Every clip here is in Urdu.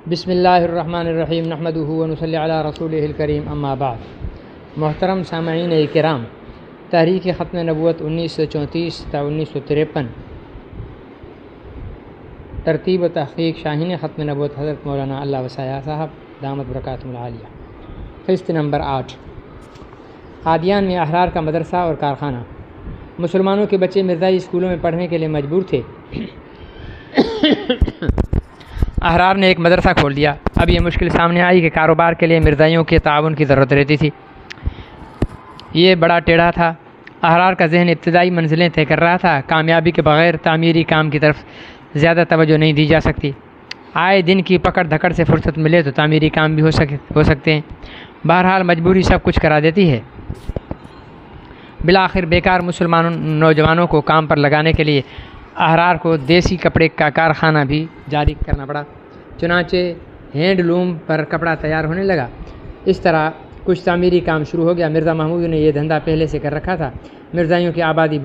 بسم اللہ الرحمن الرحیم نحمدہ ونصلی علی رسولہ الکریم اما بعد۔ محترم سامعین کرام، تحریک ختم نبوت 1934 تا 1953 ترتیب و تحقیق شاہین ختم نبوت حضرت مولانا اللہ وسعہ صاحب دامت برکاتہم العالیہ۔ فہرست نمبر 8، قادیان میں احرار کا مدرسہ اور کارخانہ۔ مسلمانوں کے بچے مرزائی اسکولوں میں پڑھنے کے لیے مجبور تھے۔ احرار نے ایک مدرسہ کھول دیا۔ اب یہ مشکل سامنے آئی کہ کاروبار کے لیے مرزائیوں کے تعاون کی ضرورت رہتی تھی۔ یہ بڑا ٹیڑھا تھا۔ احرار کا ذہن ابتدائی منزلیں طے کر رہا تھا۔ کامیابی کے بغیر تعمیری کام کی طرف زیادہ توجہ نہیں دی جا سکتی۔ آئے دن کی پکڑ دھکڑ سے فرصت ملے تو تعمیری کام بھی ہو سکتے ہیں۔ بہرحال مجبوری سب کچھ کرا دیتی ہے۔ بالآخر بیکار مسلمان نوجوانوں کو کام پر لگانے کے لیے احرار کو دیسی کپڑے کا کارخانہ بھی جاری کرنا پڑا۔ چنانچہ ہینڈ لوم پر کپڑا تیار ہونے لگا۔ اس طرح کچھ تعمیری کام شروع ہو گیا۔ مرزا محمود نے یہ دھندا پہلے سے کر رکھا تھا۔ مرزائیوں کی آبادی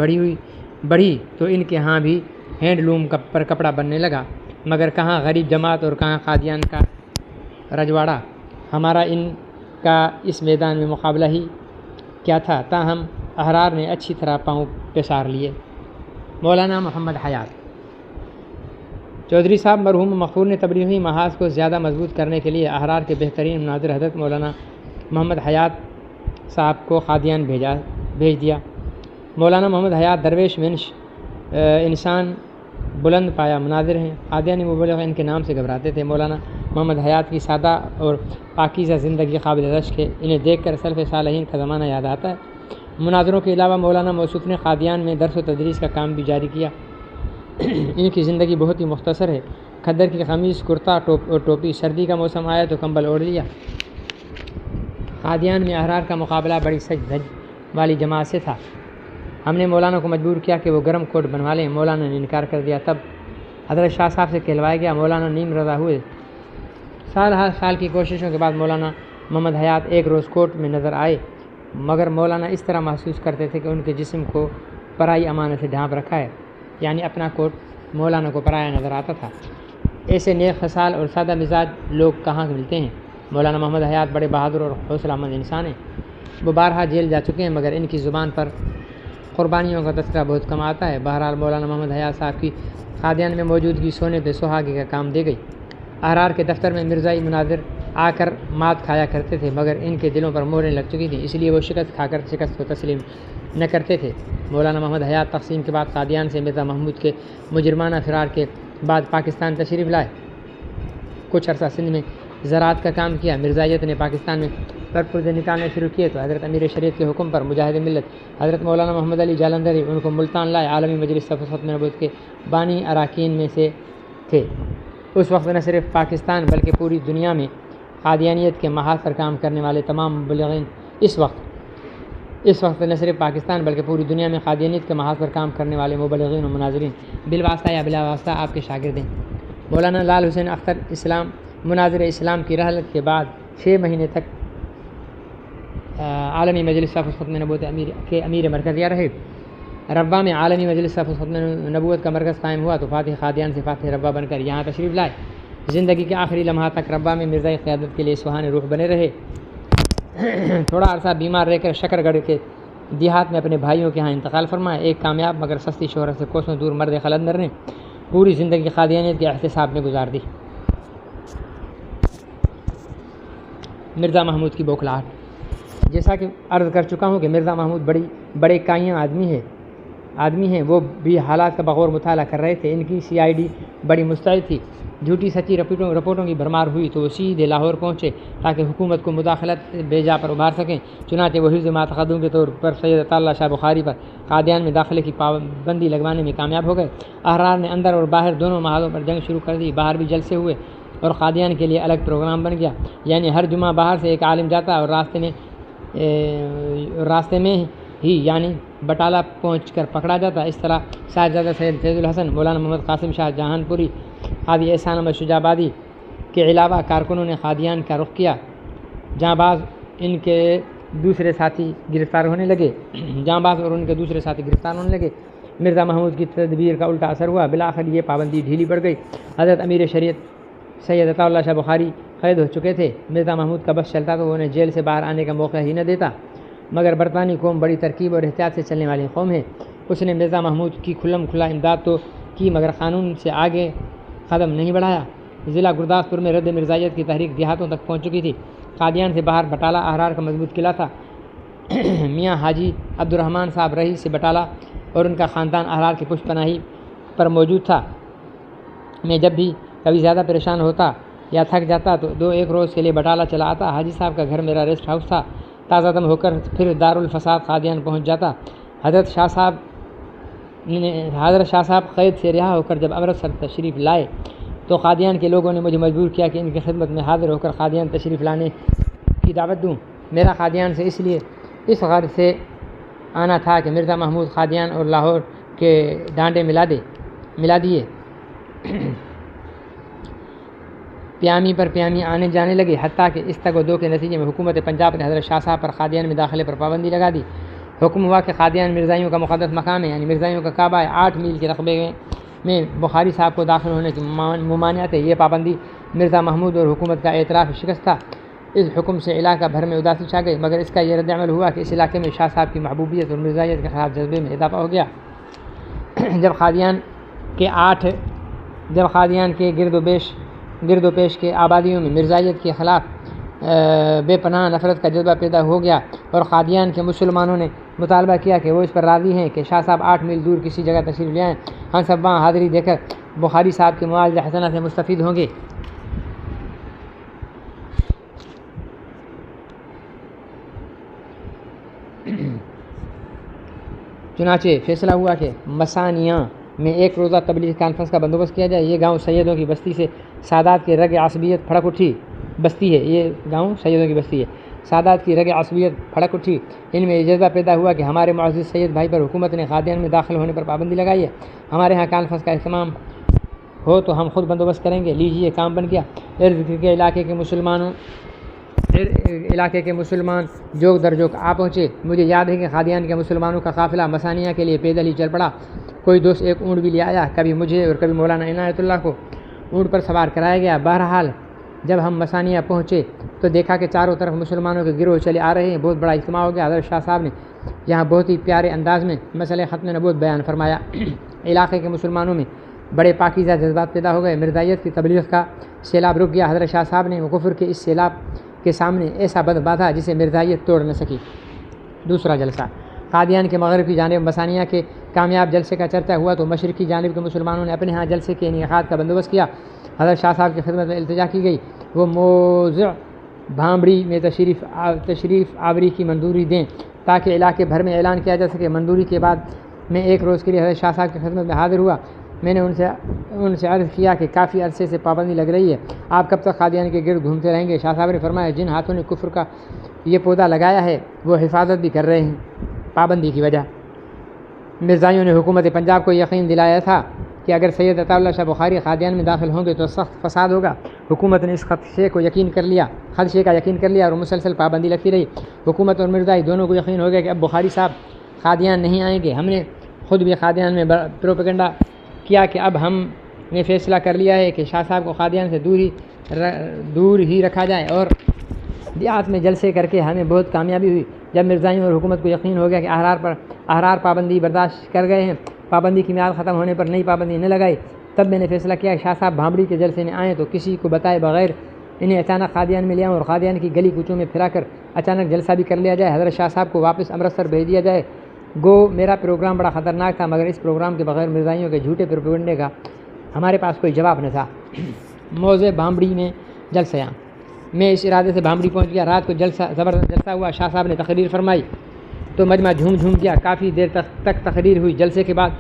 بڑھی تو ان کے ہاں بھی ہینڈ لوم پر کپڑا بننے لگا، مگر کہاں غریب جماعت اور کہاں قادیان کا رجواڑا۔ ہمارا ان کا اس میدان میں مقابلہ ہی کیا تھا، تاہم احرار نے اچھی طرح پاؤں پسار لیے۔ مولانا محمد حیات چودھری صاحب مرحوم مغفور نے تبلیغی محاذ کو زیادہ مضبوط کرنے کے لیے احرار کے بہترین مناظر حضرت مولانا محمد حیات صاحب کو قادیان بھیج دیا۔ مولانا محمد حیات درویش ونش انسان بلند پایا مناظر ہیں۔ قادیانی مبلغ ان کے نام سے گھبراتے تھے۔ مولانا محمد حیات کی سادہ اور پاکیزہ زندگی قابل رشک ہے۔ انہیں دیکھ کر سلف صالحین کا زمانہ یاد آتا ہے۔ مناظروں کے علاوہ مولانا موصوف نے قادیان میں درس و تدریس کا کام بھی جاری کیا۔ ان کی زندگی بہت ہی مختصر ہے۔ کھدر کی قمیص، کرتا اور ٹوپی، سردی کا موسم آیا تو کمبل اوڑھ لیا۔ قادیان میں احرار کا مقابلہ بڑی سج دھج والی جماعت سے تھا۔ ہم نے مولانا کو مجبور کیا کہ وہ گرم کوٹ بنوا لیں۔ مولانا نے انکار کر دیا۔ تب حضرت شاہ صاحب سے کہلوایا گیا۔ مولانا نیم رضا ہوئے۔ سال کی کوششوں کے بعد مولانا محمد حیات ایک روز کوٹ میں نظر آئے، مگر مولانا اس طرح محسوس کرتے تھے کہ ان کے جسم کو پرائی امانت سے ڈھانپ رکھا ہے، یعنی اپنا کوٹ مولانا کو پرایا نظر آتا تھا۔ ایسے نیک خصال اور سادہ مزاج لوگ کہاں ملتے ہیں؟ مولانا محمد حیات بڑے بہادر اور حوصلہ مند انسان ہیں۔ وہ بارہا جیل جا چکے ہیں، مگر ان کی زبان پر قربانیوں کا تذکرہ بہت کم آتا ہے۔ بہرحال مولانا محمد حیات صاحب کی قادیان میں موجودگی سونے پہ سہاگے کا کام دے گئی۔ احرار کے دفتر میں مرزائی مناظر آ کر مات کھایا کرتے تھے، مگر ان کے دلوں پر مہریں لگ چکی تھیں، اس لیے وہ شکست کھا کر شکست کو تسلیم نہ کرتے تھے۔ مولانا محمد حیات تقسیم کے بعد قادیان سے مرزا محمود کے مجرمانہ فرار کے بعد پاکستان تشریف لائے۔ کچھ عرصہ سندھ میں زراعت کا کام کیا۔ مرزائیت نے پاکستان میں پرپردے نکالنے شروع کیے تو حضرت امیر شریعت کے حکم پر مجاہد ملت حضرت مولانا محمد علی جالندھری ان کو ملتان لائے۔ عالمی مجلس ختم نبوت کے بانی اراکین میں سے تھے۔ اس وقت نہ صرف پاکستان بلکہ پوری دنیا میں قادیانیت کے محاذ پر کام کرنے والے تمام مبلغین اس وقت نہ صرف پاکستان بلکہ پوری دنیا میں قادیانیت کے محاذ پر کام کرنے والے مبلغین و مناظرین بالواسطہ یا بلا واسطہ آپ کے شاگرد ہیں۔ مولانا لال حسین اختر مناظر اسلام کی رحلت کے بعد 6 مہینے تک عالمی مجلس ختم نبوت کے امیر مرکزیہ رہے۔ ربا میں عالمی مجلس ختم نبوت کا مرکز قائم ہوا تو فاتح قادیان سے فاتح ربا بن کر یہاں تشریف لائے۔ زندگی کے آخری لمحات تک ربا میں مرزائی قیادت کے لیے سہانے روح بنے رہے۔ تھوڑا عرصہ بیمار رہ کر شکر گڑھ کے دیہات میں اپنے بھائیوں کے ہاں انتقال فرمایا۔ ایک کامیاب مگر سستی شہرت سے کوسوں دور مرد قلندر نے پوری زندگی قادیانیت کے احتساب میں گزار دی۔ مرزا محمود کی بوکھلاہٹ۔ جیسا کہ عرض کر چکا ہوں کہ مرزا محمود بڑے کائیاں آدمی ہیں۔ وہ بھی حالات کا بغور مطالعہ کر رہے تھے۔ ان کی CID بڑی مستعد تھی۔ جھوٹی سچی رپورٹوں کی بھرمار ہوئی تو وہ سیدھے لاہور پہنچے تاکہ حکومت کو مداخلت بیجا پر ابھار سکیں۔ چنانچہ وہ حفظ ما تقدم کے طور پر سید عطا اللہ شاہ بخاری پر قادیان میں داخلے کی پابندی لگوانے میں کامیاب ہو گئے۔ احرار نے اندر اور باہر دونوں محاذوں پر جنگ شروع کر دی۔ باہر بھی جلسے ہوئے اور قادیان کے لیے الگ پروگرام بن گیا، یعنی ہر جمعہ باہر سے ایک عالم جاتا اور راستے میں ہی یعنی بٹالہ پہنچ کر پکڑا جاتا۔ اس طرح صاحبزادہ سید فیض الحسن، مولانا محمد قاسم شاہ جہان پوری، قاضی احسان احمد شجاع آبادی کے علاوہ کارکنوں نے قادیان کا رخ کیا۔ جہاں بعض اور ان کے دوسرے ساتھی گرفتار ہونے لگے۔ مرزا محمود کی تدبیر کا الٹا اثر ہوا۔ بالآخر یہ پابندی ڈھیلی پڑ گئی۔ حضرت امیر شریعت سید عطا اللہ شاہ بخاری قید ہو چکے تھے۔ مرزا محمود کا بس چلتا تو وہ انہیں جیل سے باہر آنے کا موقع ہی نہ دیتا، مگر برطانوی قوم بڑی ترکیب اور احتیاط سے چلنے والی قوم ہے۔ اس نے مرزا محمود کی کھلم کھلا امداد تو کی، مگر قانون سے آگے قدم نہیں بڑھایا۔ ضلع گرداسپور میں رد مرزائیت کی تحریک دیہاتوں تک پہنچ چکی تھی۔ قادیان سے باہر بٹالہ احرار کا مضبوط قلعہ تھا۔ میاں حاجی عبدالرحمن صاحب رہی سے بٹالہ اور ان کا خاندان احرار کی پشت پناہی پر موجود تھا۔ میں جب بھی کبھی زیادہ پریشان ہوتا یا تھک جاتا تو ایک روز کے لیے بٹالہ چلا آتا۔ حاجی صاحب کا گھر میرا ریسٹ ہاؤس تھا۔ تازہ دم ہو کر پھر دارالفساد قادیان پہنچ جاتا۔ حضرت شاہ صاحب قید سے رہا ہو کر جب امرتسر تشریف لائے تو قادیان کے لوگوں نے مجھے مجبور کیا کہ ان کی خدمت میں حاضر ہو کر قادیان تشریف لانے کی دعوت دوں۔ میرا قادیان سے اس لیے اس غرض سے آنا تھا کہ مرزا محمود قادیان اور لاہور کے ڈانڈے ملا دیے۔ پیامی پر پیامی آنے جانے لگے، حتیٰ کہ اس تک و دو کے نتیجے میں حکومت پنجاب نے حضرت شاہ صاحب پر قادیان میں داخلے پر پابندی لگا دی۔ حکم ہوا کہ قادیان مرزائیوں کا مقدس مقام ہے، یعنی مرزائیوں کا کعبہ ہے۔ 8 میل کے رقبے میں بخاری صاحب کو داخل ہونے کی ممانعت ہے۔ یہ پابندی مرزا محمود اور حکومت کا اعتراف شکست تھا۔ اس حکم سے علاقہ بھر میں اداسی چھا گئی، مگر اس کا یہ رد عمل ہوا کہ اس علاقے میں شاہ صاحب کی محبوبیت اور مرزائیت کے خلاف جذبے میں اضافہ ہو گیا۔ جب قادیان کے گرد و پیش کے آبادیوں میں مرزائیت کے خلاف بے پناہ نفرت کا جذبہ پیدا ہو گیا اور قادیان کے مسلمانوں نے مطالبہ کیا کہ وہ اس پر راضی ہیں کہ شاہ صاحب 8 میل دور کسی جگہ تشریف لے آئیں، ہم سب وہاں حاضری دے کر بخاری صاحب کے معاوضہ حسنہ سے مستفید ہوں گے۔ چنانچہ فیصلہ ہوا کہ مسانیاں میں ایک روزہ تبلیغ کانفرنس کا بندوبست کیا جائے۔ یہ گاؤں سیدوں کی بستی سے سادات کی رگ عصبیت پھڑک اٹھی بستی ہے۔ یہ گاؤں سیدوں کی بستی ہے، سادات کی رگ عصبیت پھڑک اٹھی۔ ان میں یہ جذبہ پیدا ہوا کہ ہمارے معزز سید بھائی پر حکومت نے قادیان میں داخل ہونے پر پابندی لگائی ہے، ہمارے ہاں کانفرنس کا اہتمام ہو تو ہم خود بندوبست کریں گے۔ لیجیے کام بن گیا۔ ارد کے علاقے کے مسلمان جوگ در جوگ آ پہنچے۔ مجھے یاد ہے کہ قادیان کے مسلمانوں کا قافلہ مسانیہ کے لیے پیدل ہی چل پڑا۔ کوئی دوست ایک اونٹ بھی لے آیا، کبھی مجھے اور کبھی مولانا عنایت اللہ کو اونٹ پر سوار کرایا گیا۔ بہرحال جب ہم مسانیہ پہنچے تو دیکھا کہ چاروں طرف مسلمانوں کے گروہ چلے آ رہے ہیں۔ بہت بڑا اجتماع ہو گیا۔ حضرت شاہ صاحب نے یہاں بہت ہی پیارے انداز میں مسئلہ ختم نبوت بیان فرمایا۔ علاقے کے مسلمانوں میں بڑے پاکیزہ جذبات پیدا ہو گئے۔ مرزائیت کی تبلیغ کا سیلاب رک گیا۔ حضرت شاہ صاحب نے کفر کے اس سیلاب کے سامنے ایسا بند باندھا جسے مرزائیت توڑ نہ سکی۔ دوسرا جلسہ قادیان کے مغرب کی جانب مسانیہ کے کامیاب جلسے کا چرچا ہوا تو مشرق کی جانب کے مسلمانوں نے اپنے ہاں جلسے کے انعقاد کا بندوبست کیا۔ حضرت شاہ صاحب کی خدمت میں التجا کی گئی وہ موضع بھامبڑی میں تشریف آوری کی منظوری دیں تاکہ علاقے بھر میں اعلان کیا جا سکے۔ منظوری کے بعد میں ایک روز کے لیے حضرت شاہ صاحب کی خدمت میں حاضر ہوا۔ میں نے ان سے عرض کیا کہ کافی عرصے سے پابندی لگ رہی ہے، آپ کب تک قادیان کے گرد گھومتے رہیں گے؟ شاہ صاحب نے فرمایا جن ہاتھوں نے کفر کا یہ پودا لگایا ہے وہ حفاظت بھی کر رہے ہیں۔ پابندی کی وجہ مرزائیوں نے حکومت پنجاب کو یقین دلایا تھا کہ اگر سید عطا اللہ شاہ بخاری قادیان میں داخل ہوں گے تو سخت فساد ہوگا۔ حکومت نے اس خدشے کا یقین کر لیا اور مسلسل پابندی لگتی رہی۔ حکومت اور مرزائی دونوں کو یقین ہو گیا کہ اب بخاری صاحب قادیان نہیں آئیں گے۔ ہم نے خود بھی قادیان میں پروپیگنڈا کیا کہ اب ہم نے فیصلہ کر لیا ہے کہ شاہ صاحب کو قادیان سے دور ہی رکھا جائے، اور دیہات میں جلسے کر کے ہمیں بہت کامیابی ہوئی۔ جب مرزائیوں اور حکومت کو یقین ہو گیا کہ احرار پابندی برداشت کر گئے ہیں، پابندی کی میعاد ختم ہونے پر نئی پابندی نہ لگائی، تب میں نے فیصلہ کیا کہ شاہ صاحب بھامبڑی کے جلسے میں آئیں تو کسی کو بتائے بغیر انہیں اچانک قادیان میں لے آؤں اور قادیان کی گلی کوچوں میں پھرا کر اچانک جلسہ بھی کر لیا جائے۔ حضرت شاہ صاحب کو واپس امرتسر بھیج دیا جائے۔ گو میرا پروگرام بڑا خطرناک تھا، مگر اس پروگرام کے بغیر مرزائیوں کے جھوٹے پروپیگنڈے کا ہمارے پاس کوئی جواب نہ تھا۔ موضع بھامبڑی میں جلسہ میں اس ارادے سے بھامبڑی پہنچ گیا۔ رات کو زبردست جلسہ ہوا۔ شاہ صاحب نے تقریر فرمائی تو مجمع جھوم گیا۔ کافی دیر تک تقریر ہوئی۔ جلسے کے بعد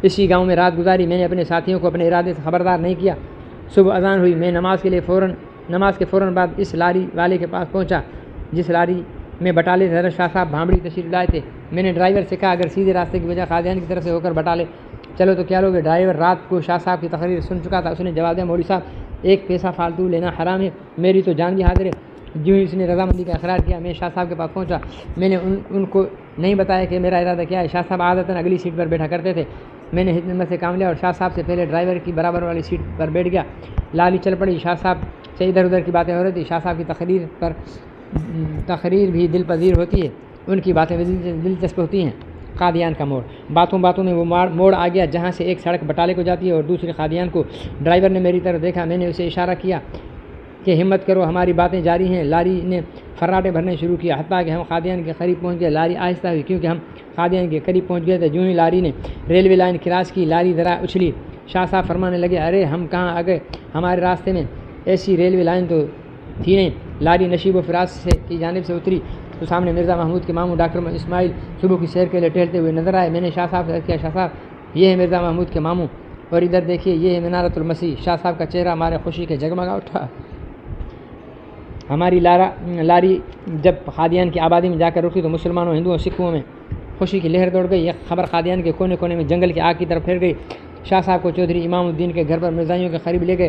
اسی گاؤں میں رات گزاری۔ میں نے اپنے ساتھیوں کو اپنے ارادے سے خبردار نہیں کیا۔ صبح اذان ہوئی۔ میں نماز کے فوراً بعد اس لاری والے کے پاس پہنچا جس لاری میں بٹالے سے حضرت شاہ صاحب بھامبڑی تشریف لائے تھے۔ میں نے ڈرائیور سے کہا اگر سیدھے راستے کی وجہ قادیان کی طرف سے ہو کر بٹالے چلو تو کیا لوگے؟ ڈرائیور رات کو شاہ صاحب کی تقریر سن چکا تھا۔ اس نے جواب دیا مولوی صاحب ایک پیسہ فالتو لینا حرام ہے، میری تو جان بھی حاضر ہے۔ جو ہی اس نے رضامندی کا اقرار کیا میں شاہ صاحب کے پاس پہنچا۔ میں نے ان کو نہیں بتایا کہ میرا ارادہ کیا ہے۔ شاہ صاحب عادتاً اگلی سیٹ پر بیٹھا کرتے تھے۔ میں نے ہمت سے کام لیا اور شاہ صاحب سے پہلے ڈرائیور کی برابر والی سیٹ پر بیٹھ گیا۔ لالی چل پڑی۔ شاہ صاحب سے ادھر ادھر کی باتیں ہو رہی تھی۔ شاہ صاحب کی تقریر بھی دل پذیر ہوتی ہے، ان کی باتیں دلچسپ ہوتی ہیں۔ قادیان کا موڑ۔ باتوں باتوں میں وہ موڑ آ گیا جہاں سے ایک سڑک بٹالے کو جاتی ہے اور دوسری قادیان کو۔ ڈرائیور نے میری طرف دیکھا، میں نے اسے اشارہ کیا کہ ہمت کرو، ہماری باتیں جاری ہیں۔ لاری نے فراٹے بھرنے شروع کیا، حتیٰ کہ ہم قادیان کے قریب پہنچ گئے۔ لاری آہستہ ہوئی کیونکہ ہم قادیان کے قریب پہنچ گئے تھے۔ جوں ہی لاری نے ریلوے لائن کراس کی، لاری ذرا اچھلی۔ شاہ صاحب فرمانے لگے، ارے ہم کہاں آ گئے، ہمارے راستے میں ایسی ریلوے لائن تو تھی نہیں۔ لاری نشیب و فراز کی جانب سے اتری تو سامنے مرزا محمود کے ماموں ڈاکٹر اسماعیل صبح کی سیر کے لیے ٹہلتے ہوئے نظر آئے۔ میں نے شاہ صاحب سے کیا، شاہ صاحب یہ ہے مرزا محمود کے ماموں، اور ادھر دیکھیے یہ ہے منارۃ المسیح۔ شاہ صاحب کا چہرہ ہمارے خوشی کے جگمگا اٹھا۔ ہماری لاری جب قادیان کی آبادی میں جا کر رکی تو مسلمانوں، ہندوؤں، سکھوں میں خوشی کی لہر دوڑ گئی۔ یہ خبر قادیان کے کونے کونے میں جنگل کی آگ کی طرف پھیل گئی۔ شاہ صاحب کو چودھری امام الدین کے گھر پر مرزائیوں کے قریب لے گئے۔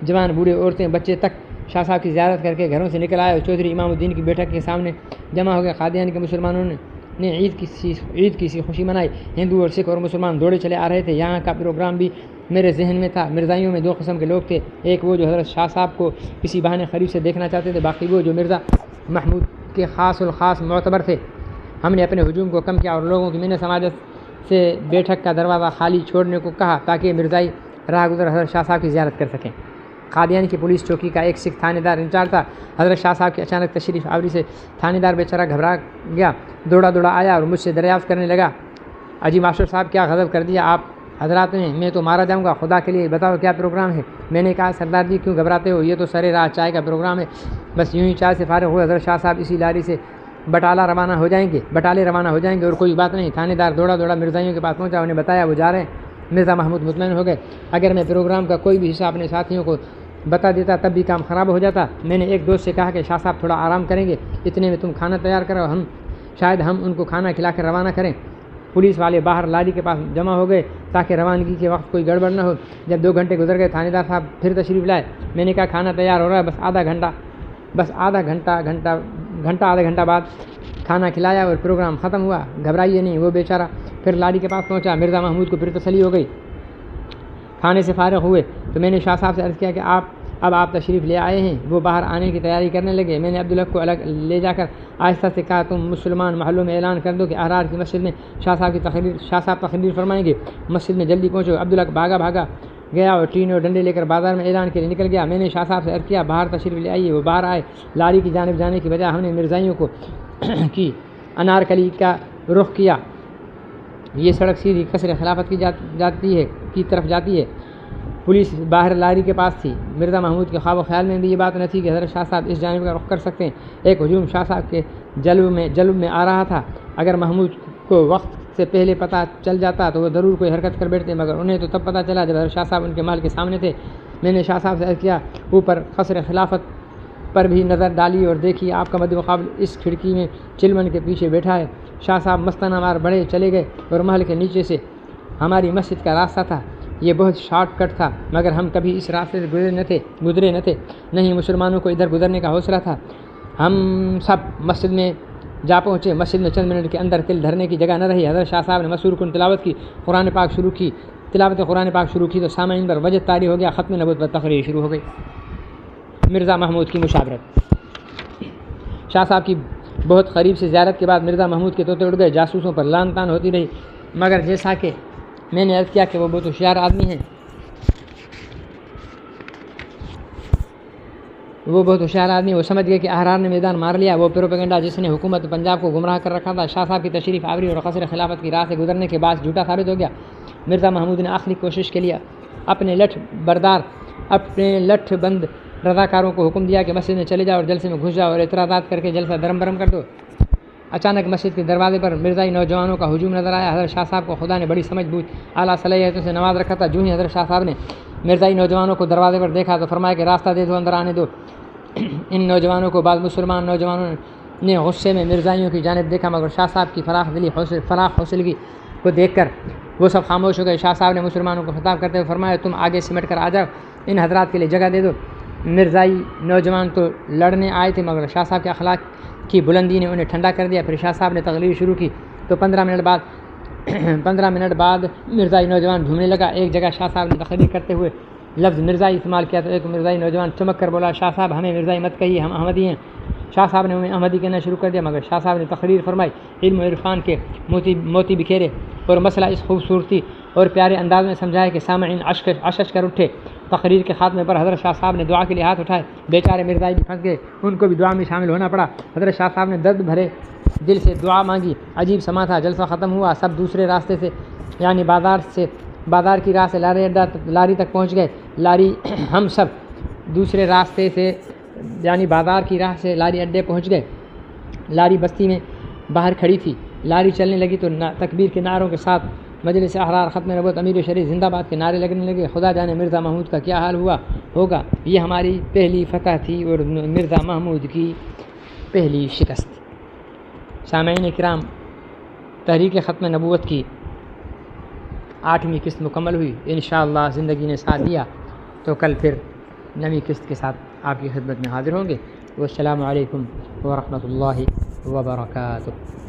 جوان، بوڑھے، عورتیں، بچے تک شاہ صاحب کی زیارت کر کے گھروں سے نکل آئے اور چودھری امام الدین کی بیٹھک کے سامنے جمع ہو گئے۔ قادیان کے مسلمانوں نے عید کی سی خوشی منائی۔ ہندو اور سکھ اور مسلمان دوڑے چلے آ رہے تھے۔ یہاں کا پروگرام بھی میرے ذہن میں تھا۔ مرزائیوں میں دو قسم کے لوگ تھے، ایک وہ جو حضرت شاہ صاحب کو کسی بہانے قریب سے دیکھنا چاہتے تھے، باقی وہ جو مرزا محمود کے خاص الخاص معتبر تھے۔ ہم نے اپنے ہجوم کو کم کیا اور لوگوں کی منت سماجت سے بیٹھک کا دروازہ خالی چھوڑنے کو کہا تاکہ مرزائی راہ گزر حضرت شاہ صاحب کی زیارت کر سکیں۔ قادیان کی پولیس چوکی کا ایک سکھ تھانے دار انچارج تھا۔ حضرت شاہ صاحب کی اچانک تشریف آوری سے تھانے دار بیچارہ گھبرا گیا، دوڑا آیا اور مجھ سے دریافت کرنے لگا، اجی ماسٹر صاحب کیا غضب کر دیا آپ حضرات نے، میں تو مارا جاؤں گا، خدا کے لیے بتاؤ کیا پروگرام ہے۔ میں نے کہا، سردار جی کیوں گھبراتے ہو، یہ تو سرے راہ چائے کا پروگرام ہے، بس یوں ہی چائے سے فارغ ہوئے حضرت شاہ صاحب اسی لاری سے بٹالے روانہ ہو جائیں گے اور کوئی بات نہیں۔ تھانے دار دوڑا مرزائیوں کے پاس پہنچا، انہیں بتایا وہ جا رہے ہیں۔ مرزا محمود مطمئن ہو گئے۔ اگر میں پروگرام کا کوئی بھی حصہ اپنے ساتھیوں کو بتا دیتا تب بھی کام خراب ہو جاتا۔ میں نے ایک دوست سے کہا کہ شاہ صاحب تھوڑا آرام کریں گے، اتنے میں تم کھانا تیار کرو، شاید ہم ان کو کھانا کھلا کر روانہ کریں۔ پولیس والے باہر لاری کے پاس جمع ہو گئے تاکہ روانگی کے وقت کوئی گڑبڑ نہ ہو۔ جب 2 گھنٹے گزر گئے، تھانے دار صاحب پھر تشریف لائے۔ میں نے کہا کھانا تیار ہو رہا ہے، آدھا گھنٹہ بعد کھانا کھلایا اور پروگرام ختم ہوا۔ گھبرائیے نہیں۔ وہ بیچارہ پھر لاری کے پاس پہنچا۔ مرزا محمود کو پھر تسلی ہو گئی۔ کھانے سے فارغ ہوئے تو میں نے شاہ صاحب سے عرض کیا کہ اب آپ تشریف لے آئے ہیں۔ وہ باہر آنے کی تیاری کرنے لگے۔ میں نے عبدالحق کو الگ لے جا کر آہستہ سے کہا، تم مسلمان محلوں میں اعلان کر دو کہ احرار کی مسجد میں شاہ صاحب تقریر فرمائیں گے، مسجد میں جلدی پہنچو۔ عبدالحق بھاگا گیا اور ٹین اور ڈنڈے لے کر بازار میں اعلان کے لیے نکل گیا۔ میں نے شاہ صاحب سے عرض کیا، باہر تشریف لے آئیے۔ وہ باہر آئے۔ لاری کی جانب جانے کی بجائے ہم نے مرزائیوں کی انارکلی کا رخ کیا۔ یہ سڑک سیدھی قصر خلافت کی طرف جاتی ہے۔ پولیس باہر لاری کے پاس تھی۔ مرزا محمود کے خواب و خیال میں بھی یہ بات نہ تھی کہ حضرت شاہ صاحب اس جانب کا رخ کر سکتے ہیں۔ ایک ہجوم شاہ صاحب کے جلب میں آ رہا تھا۔ اگر محمود کو وقت سے پہلے پتہ چل جاتا تو وہ ضرور کوئی حرکت کر بیٹھتے، مگر انہیں تو تب پتہ چلا جب حضرت شاہ صاحب ان کے محل کے سامنے تھے۔ میں نے شاہ صاحب سے عرض کیا، اوپر قصر خلافت پر بھی نظر ڈالی اور دیکھی آپ کا مد مقابل اس کھڑکی میں چلمن کے پیچھے بیٹھا ہے۔ شاہ صاحب مستانہ مار بڑھے چلے گئے اور محل کے نیچے سے ہماری مسجد کا راستہ تھا۔ یہ بہت شارٹ کٹ تھا، مگر ہم کبھی اس راستے سے گزرے نہ تھے، نہیں مسلمانوں کو ادھر گزرنے کا حوصلہ تھا۔ ہم سب مسجد میں جا پہنچے۔ مسجد میں چند منٹ کے اندر تل دھرنے کی جگہ نہ رہی۔ حضرت شاہ صاحب نے مسرور کن تلاوت قرآن پاک شروع کی تو سامعین پر وجد طاری ہو گیا۔ ختم نبوت پر تقریر شروع ہو گئی۔ مرزا محمود کی مشاورت۔ شاہ صاحب کی بہت قریب سے زیارت کے بعد مرزا محمود کے طوطے اڑ گئے۔ جاسوسوں پر لان تان ہوتی رہی، مگر جیسا کہ میں نے عرض کیا کہ وہ بہت ہوشیار آدمی ہیں، وہ سمجھ گئے کہ احرار نے میدان مار لیا۔ وہ پروپیگنڈا جس نے حکومت پنجاب کو گمراہ کر رکھا تھا، شاہ صاحب کی تشریف آوری اور قصر خلافت کی راہ سے گزرنے کے بعد جھوٹا ثابت ہو گیا۔ مرزا محمود نے آخری کوشش کے لیے اپنے لٹھ بند رضاکاروں کو حکم دیا کہ مسجد میں چلے جاؤ اور جلسے میں گھس جاؤ اور اعتراضات کر کے جلسہ درم برم کر دو۔ اچانک مسجد کے دروازے پر مرزائی نوجوانوں کا ہجوم نظر آیا۔ حضرت شاہ صاحب کو خدا نے بڑی سمجھ بوجھ اعلیٰ صلاحیتوں سے نواز رکھا تھا۔ جو ہی حضرت شاہ صاحب نے مرزائی نوجوانوں کو دروازے پر دیکھا تو فرمایا کہ راستہ دے دو، اندر آنے دو۔ ان نوجوانوں کو بعض مسلمان نوجوانوں نے غصے میں مرزائیوں کی جانب دیکھا، مگر شاہ صاحب کی فراخ حوصلگی کو دیکھ کر وہ سب خاموش ہو گئے۔ شاہ صاحب نے مسلمانوں کو خطاب کرتے ہوئے فرمایا، تم آگے سمٹ کر آ جاؤ، ان حضرات کے لیے جگہ دے دو۔ مرزائی نوجوان تو لڑنے آئے تھے، مگر شاہ صاحب کے اخلاق کی بلندی نے انہیں ٹھنڈا کر دیا۔ پھر شاہ صاحب نے تقریر شروع کی تو 15 منٹ بعد 15 منٹ بعد مرزائی نوجوان جھومنے لگا۔ ایک جگہ شاہ صاحب نے تقریر کرتے ہوئے لفظ مرزائی استعمال کیا تو ایک مرزائی نوجوان چمک کر بولا، شاہ صاحب ہمیں مرزائی مت کہیے، ہم احمدی ہیں۔ شاہ صاحب نے ہمیں احمدی کہنا شروع کر دیا، مگر شاہ صاحب نے تقریر فرمائی، علم و عرفان کے موتی بکھیرے اور مسئلہ اس خوبصورتی اور پیارے انداز میں سمجھایا کہ سامعین اشش کر اٹھے۔ تقریر کے خاتمے پر حضرت شاہ صاحب نے دعا کے لیے ہاتھ اٹھائے۔ بیچارے مرزائی بھی پھنس گئے، ان کو بھی دعا میں شامل ہونا پڑا۔ حضرت شاہ صاحب نے درد بھرے دل سے دعا مانگی۔ عجیب سما تھا، جلسہ ختم ہوا، سب دوسرے راستے سے یعنی بازار کی راہ سے لاری تک پہنچ گئے۔ ہم سب دوسرے راستے سے یعنی بازار کی راہ سے لاری اڈے پہنچ گئے۔ لاری بستی میں باہر کھڑی تھی۔ لاری چلنے لگی تو تکبیر کے نعروں کے ساتھ مجلس احرار، ختم نبوت، امیر شریف زندہ باد کے نعرے لگنے لگے۔ خدا جانے مرزا محمود کا کیا حال ہوگا۔ یہ ہماری پہلی فتح تھی اور مرزا محمود کی پہلی شکست۔ سامعین کرام، تحریک ختم نبوت کی 8ویں قسط مکمل ہوئی۔ انشاءاللہ زندگی نے ساتھ دیا تو کل پھر 9ویں قسط کے ساتھ آپ کی خدمت میں حاضر ہوں گے۔ والسلام علیکم ورحمۃ اللہ وبرکاتہ۔